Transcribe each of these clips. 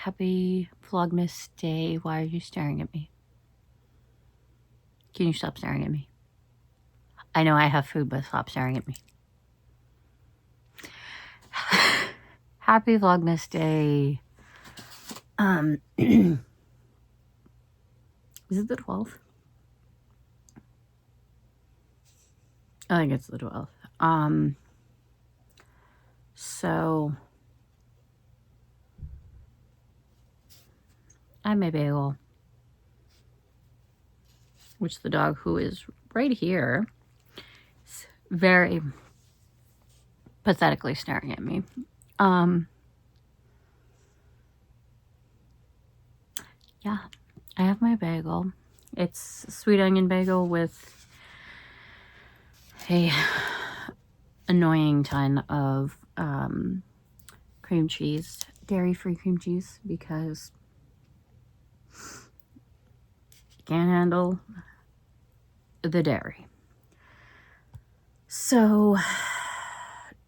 Happy Vlogmas Day. Why are you staring at me? Can you stop staring at me? I know I have food, but stop staring at me. Happy Vlogmas Day. Is it the 12th? I think it's the 12th. So I have my bagel, which the dog, who is right here, is very pathetically staring at me. Yeah, I have my bagel. It's a sweet onion bagel with a annoying ton of cream cheese, dairy-free cream cheese, because I can't handle the dairy. So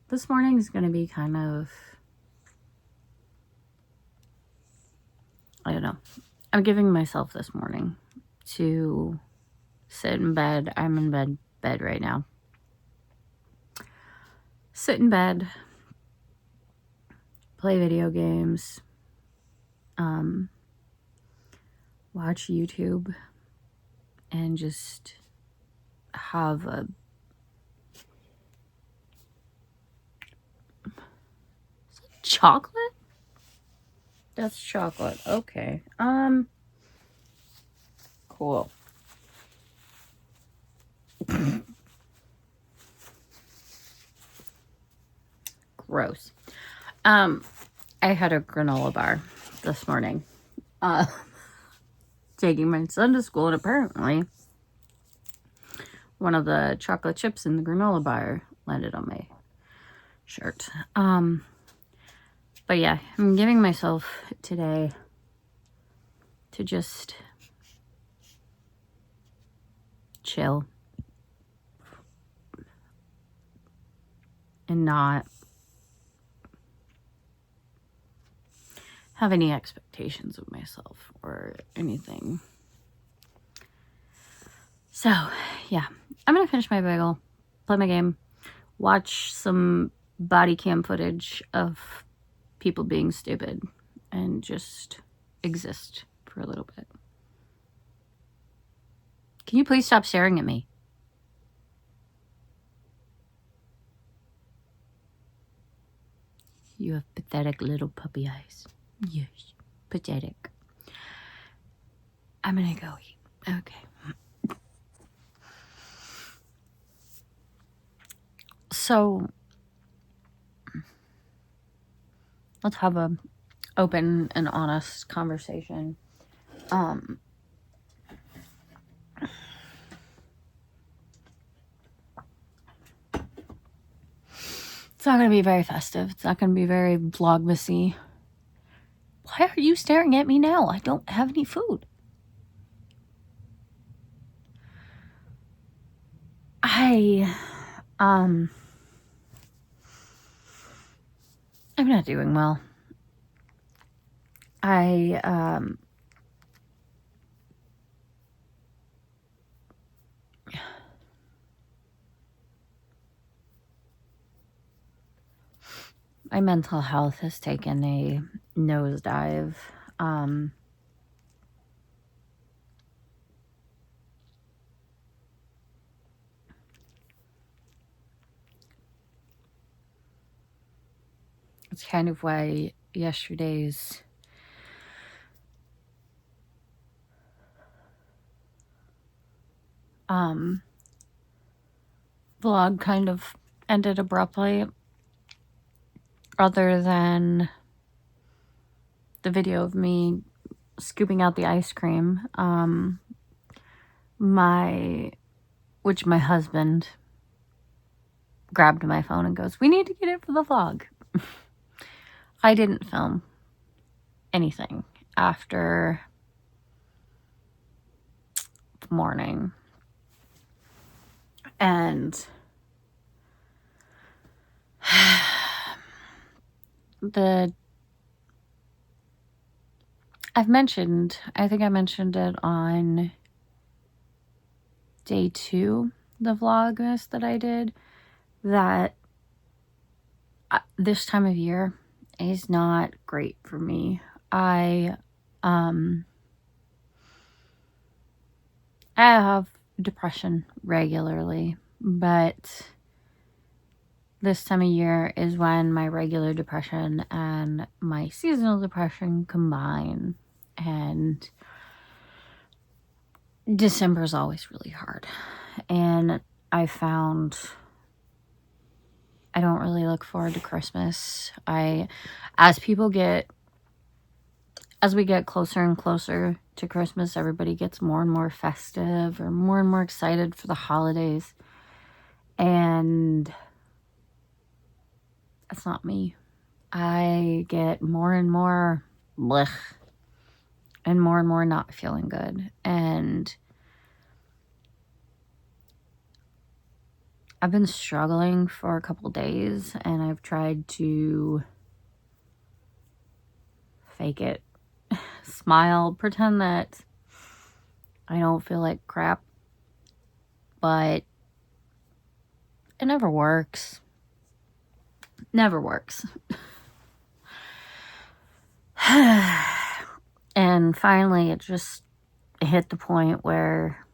this morning is going to be kind of, I don't know. I'm giving myself this morning to sit in bed. I'm in bed right now. Sit in bed, play video games, watch YouTube, and just have a chocolate? That's chocolate. Okay. Cool. Gross. I had a granola bar this morning. Taking my son to school, and apparently one of the chocolate chips in the granola bar landed on my shirt. But yeah, I'm giving myself today to just chill and not have any expectations of myself or anything. So yeah, I'm gonna finish my bagel, play my game, watch some body cam footage of people being stupid, and just exist for a little bit. Can you please stop staring at me? You have pathetic little puppy eyes. Yes, pathetic. I'm gonna go eat. Okay. So let's have a open and honest conversation. It's not going to be very festive. It's not going to be very vlogmasy. Why are you staring at me now? I don't have any food. I'm not doing well. My mental health has taken a nosedive. It's kind of why yesterday's vlog kind of ended abruptly, other than the video of me scooping out the ice cream, which my husband grabbed my phone and goes, "We need to get it for the vlog." I didn't film anything after the morning, and the I think I mentioned it on day 2, the Vlogmas that I did, that this time of year is not great for me. I have depression regularly, but this time of year is when my regular depression and my seasonal depression combine, and December is always really hard. And I found I don't really look forward to Christmas. As we get closer and closer to Christmas, everybody gets more and more festive or more and more excited for the holidays. And that's not me. I get more and more blech and more not feeling good. And I've been struggling for a couple days, and I've tried to fake it, smile, pretend that I don't feel like crap, but it never works. Never works. And finally, it just hit the point where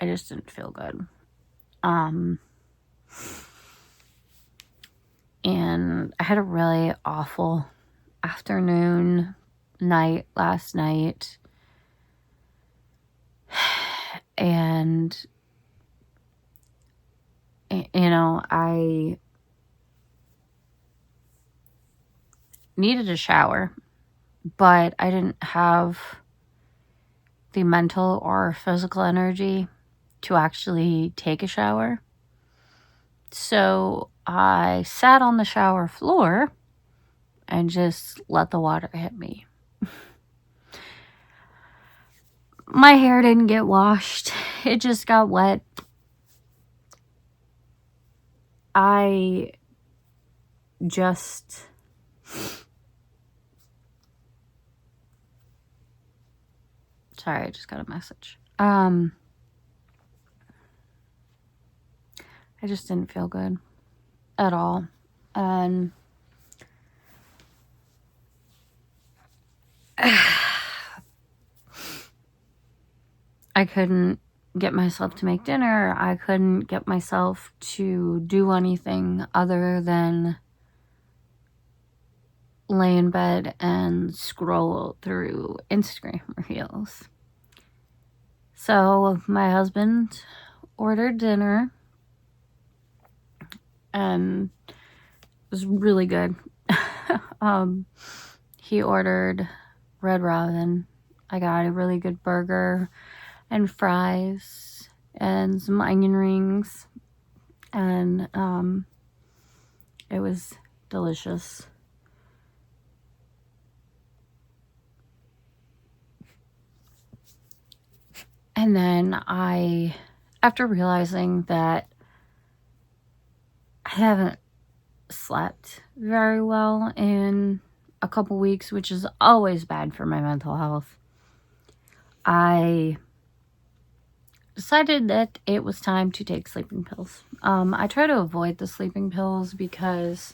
I just didn't feel good. And I had a really awful night last night. And, you know, I needed a shower, but I didn't have the mental or physical energy to actually take a shower. So I sat on the shower floor and just let the water hit me. My hair didn't get washed. It just got wet. I just... Sorry, I just got a message. I just didn't feel good at all. And I couldn't get myself to make dinner. I couldn't get myself to do anything other than lay in bed and scroll through Instagram reels. So my husband ordered dinner, and it was really good. He ordered Red Robin. I got a really good burger and fries and some onion rings, and it was delicious. And then after realizing that I haven't slept very well in a couple weeks, which is always bad for my mental health, I decided that it was time to take sleeping pills. I try to avoid the sleeping pills because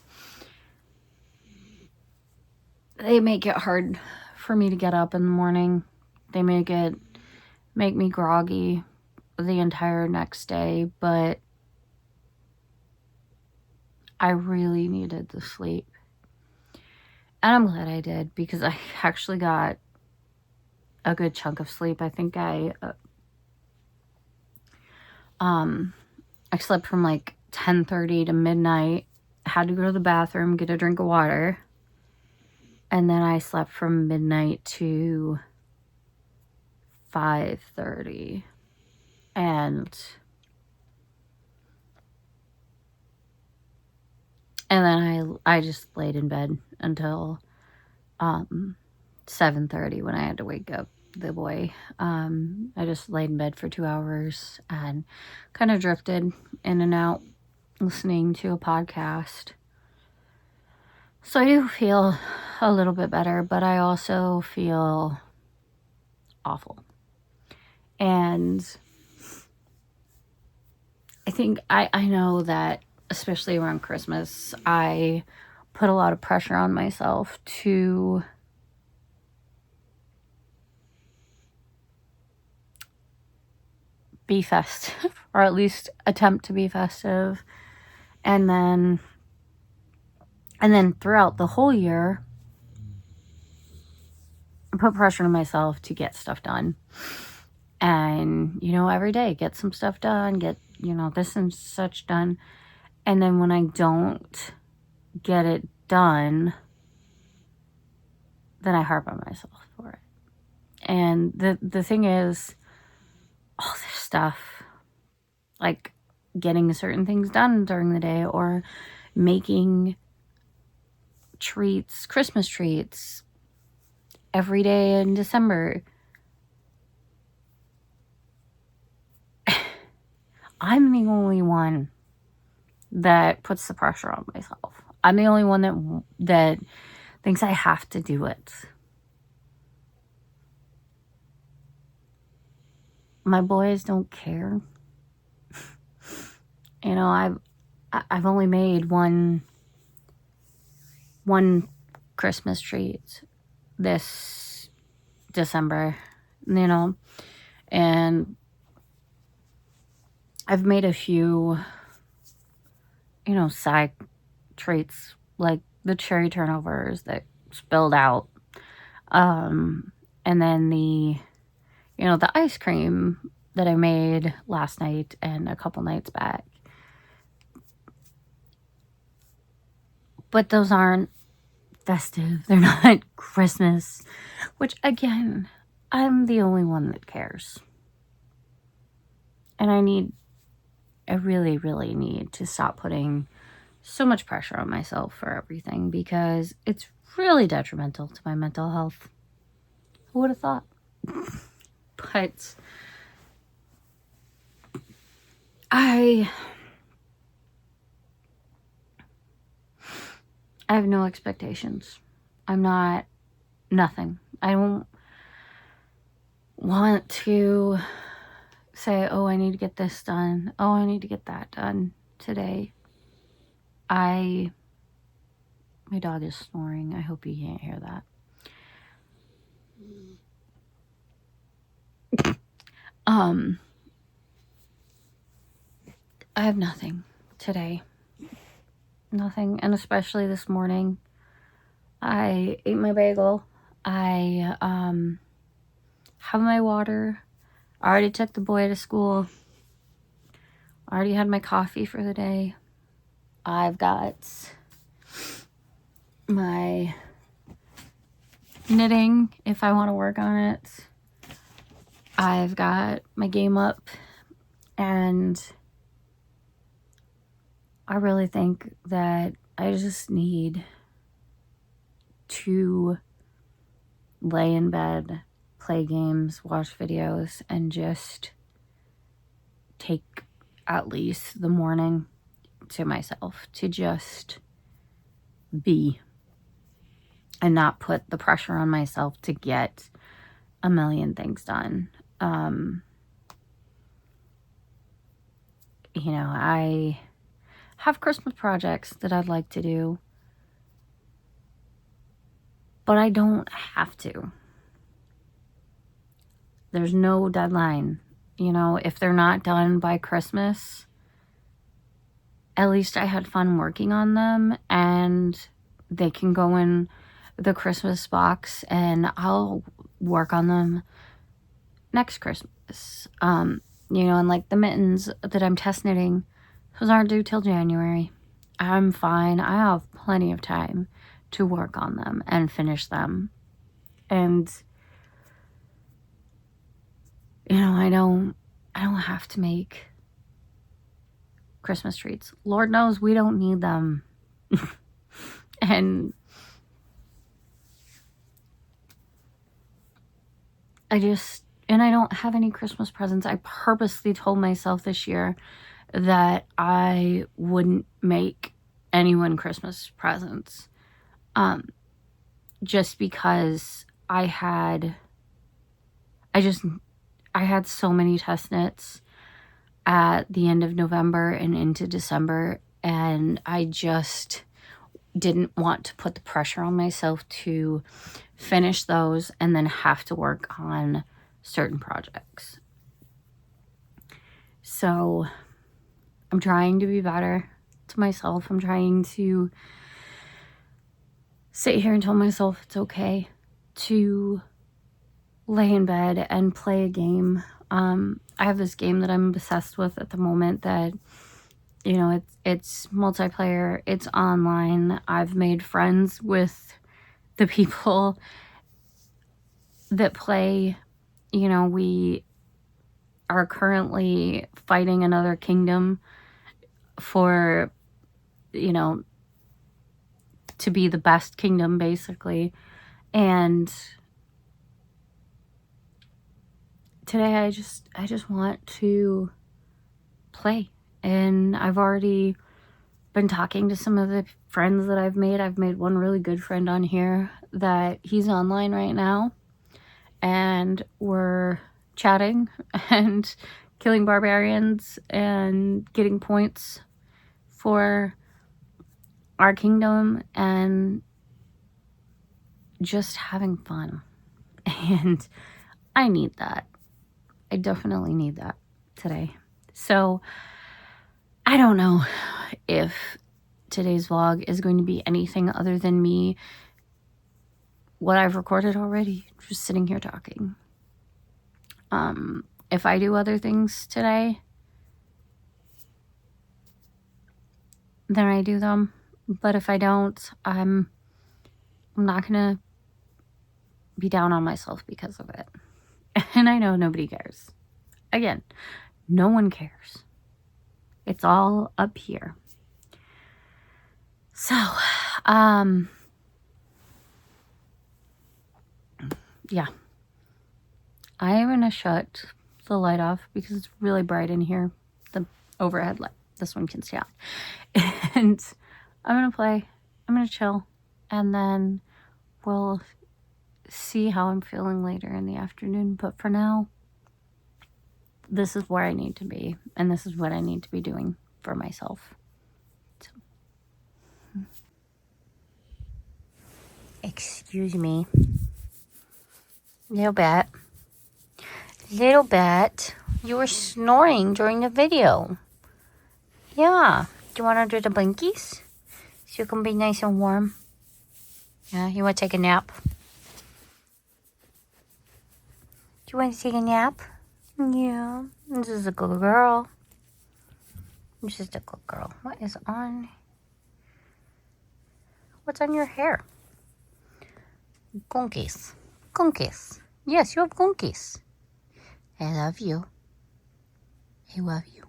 they make it hard for me to get up in the morning. They make me groggy the entire next day, but I really needed the sleep. And I'm glad I did, because I actually got a good chunk of sleep. I think I slept from like 10:30 to midnight, had to go to the bathroom, get a drink of water, and then I slept from midnight to 5:30, and then I just laid in bed until 7:30 when I had to wake up the boy. I just laid in bed for 2 hours and kind of drifted in and out listening to a podcast. So I do feel a little bit better, but I also feel awful. And I think I know that, especially around Christmas, I put a lot of pressure on myself to be festive, or at least attempt to be festive. And then throughout the whole year, I put pressure on myself to get stuff done. And, you know, every day, get some stuff done, get, you know, this and such done. And then when I don't get it done, then I harp on myself for it. And the thing is, all this stuff, like getting certain things done during the day, or making treats, Christmas treats, every day in December. I'm the only one that puts the pressure on myself. I'm the only one that thinks I have to do it. My boys don't care. You know, I've only made one Christmas treat this December, you know, and I've made a few, you know, side treats, like the cherry turnovers that spilled out, and then the, you know, the ice cream that I made last night and a couple nights back. But those aren't festive. They're not Christmas, which, again, I'm the only one that cares. And I really, really need to stop putting so much pressure on myself for everything, because it's really detrimental to my mental health. Who would have thought? But I have no expectations. Nothing. I don't want to say, oh, I need to get this done. Oh, I need to get that done today. My dog is snoring. I hope you can't hear that. I have nothing today. Nothing. And especially this morning, I ate my bagel. I have my water. I already took the boy to school. I already had my coffee for the day. I've got my knitting if I want to work on it. I've got my game up, and I really think that I just need to lay in bed, play games, watch videos, and just take at least the morning to myself to just be, and not put the pressure on myself to get a million things done. You know, I have Christmas projects that I'd like to do, but I don't have to. There's no deadline. You know, if they're not done by Christmas, at least I had fun working on them, and they can go in the Christmas box, and I'll work on them next Christmas. You know, and like the mittens that I'm test knitting, those aren't due till January. I'm fine. I have plenty of time to work on them and finish them. And, you know, I don't have to make Christmas treats. Lord knows we don't need them. And I don't have any Christmas presents. I purposely told myself this year that I wouldn't make anyone Christmas presents. Just because I had so many test knits at the end of November and into December, and I just didn't want to put the pressure on myself to finish those and then have to work on certain projects. So I'm trying to be better to myself. I'm trying to sit here and tell myself it's okay to lay in bed and play a game. I have this game that I'm obsessed with at the moment that, you know, it's multiplayer, it's online. I've made friends with the people that play. You know, we are currently fighting another kingdom for, you know, to be the best kingdom, basically. And today I just want to play. And I've already been talking to some of the friends that I've made. I've made one really good friend on here that he's online right now, and we're chatting and killing barbarians and getting points for our kingdom and just having fun. And I need that. I definitely need that today. So I don't know if today's vlog is going to be anything other than me, what I've recorded already, just sitting here talking. If I do other things today, then I do them. But if I don't, I'm not gonna be down on myself because of it. And I know nobody cares. Again, no one cares. It's all up here. So, yeah. I am gonna shut the light off because it's really bright in here. The overhead light. This one can stay on. And I'm gonna play. I'm gonna chill. And then we'll see how I'm feeling later in the afternoon. But for now, this is where I need to be. And this is what I need to be doing for myself. So. Excuse me. Little bat. Little bat, you were snoring during the video. Yeah. Do you want to do the blinkies? So you can be nice and warm. Yeah, you want to take a nap? Do you want to take a nap? Yeah. This is a good girl. This is a good girl. What is on? What's on your hair? Gunkies. Gunkies. Yes, you have gunkies. I love you. I love you.